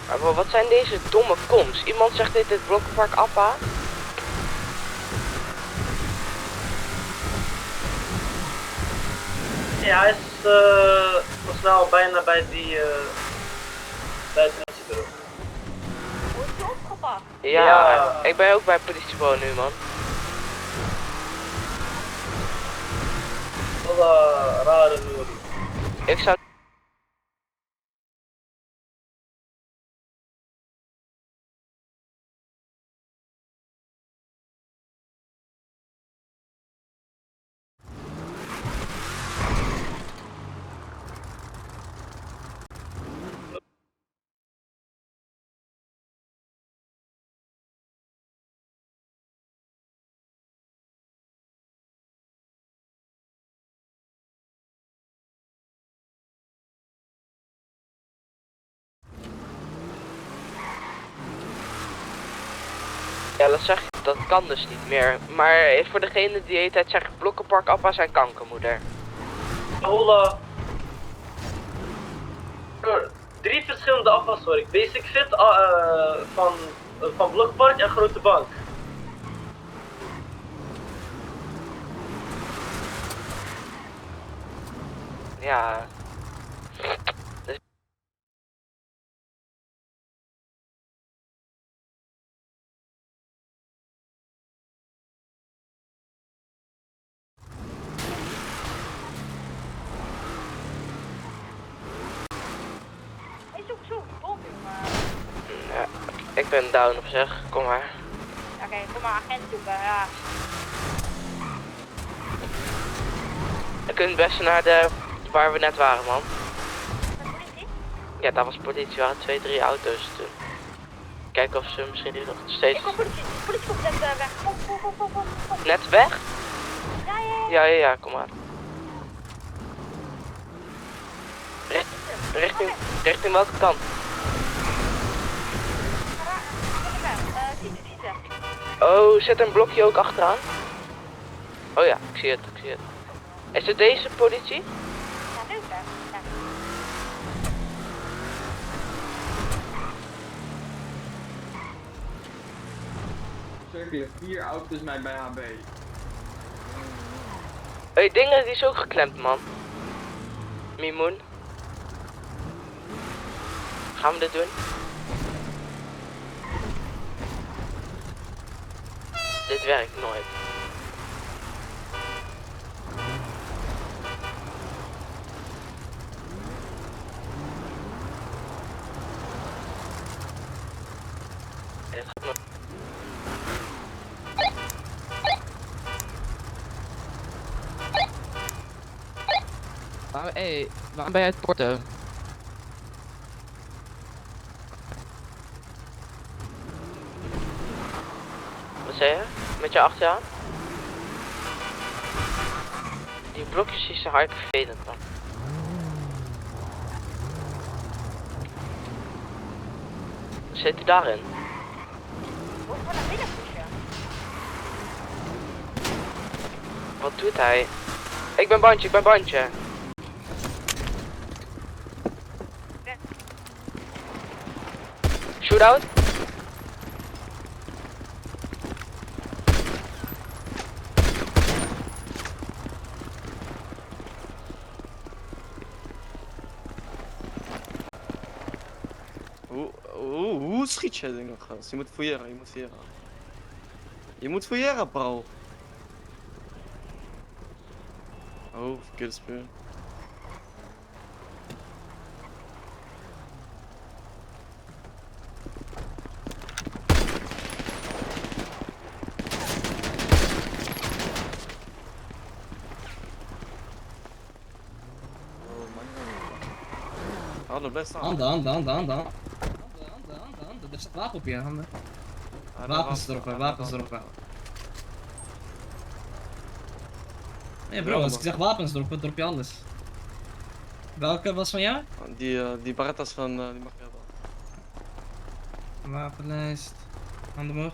Maar wat zijn deze domme koms? Iemand zegt dit Blokkenpark Appa. Ja, hij is volgens mij al bijna bij die bij het politiebureau. Word je opgepakt? Ja, ik ben ook bij het politiebureau nu, man. Alle rare Nouri. Ik zou... Ja, dat zeg je, dat kan dus niet meer. Maar voor degene die de hele tijd zegt Blokkenpark Appa zijn kankermoeder. Hola. 3 verschillende afwas hoor ik. Basic Fit van Blokpark en Grote Bank. Ja. Hey, zoek, kom jongen. Ja, ik ben down op zich, kom maar. Oké, kom maar agent zoeken, ja. Je kunt best naar de... waar we net waren, man. Met politie? Ja, daar was politie, er waren 2, 3 auto's toen. Kijken of ze misschien nog steeds... Ik kom politie komt net weg. Kom. Net weg? Ja, kom maar. Richting welke kant? Ziet. Oh, zit er een blokje ook achteraan? Oh ja, ik zie het. Is het deze politie? Ja, leuk hè. Ja. Cirkelen 4 auto's mij bij HB. Hey, dingen die is ook geklemd, man. Mimoen. Gaan we dit doen? Dit werkt nooit. Dit gaat nooit. Waarom ben jij het porten? Wat zei je? Met je achteraan? Die blokjes die zijn hard vervelend, man. Zit hij daarin? Wordt gewoon naar binnen pushen. Wat doet hij? Ik ben bandje. Shootout? Hoe schiet je ding nog, gast? Je moet fouilleren. Je moet fouilleren, bro. Oh, verkeerde speur. Handen, blijf staan. Handen. Er staat wapen op je handen. Wapens erop. Nee bro, als ik zeg wapens erop, drop je alles. Welke was van jou? Die Berettas van, die mag je hebben. Wapenlijst. Handen omhoog.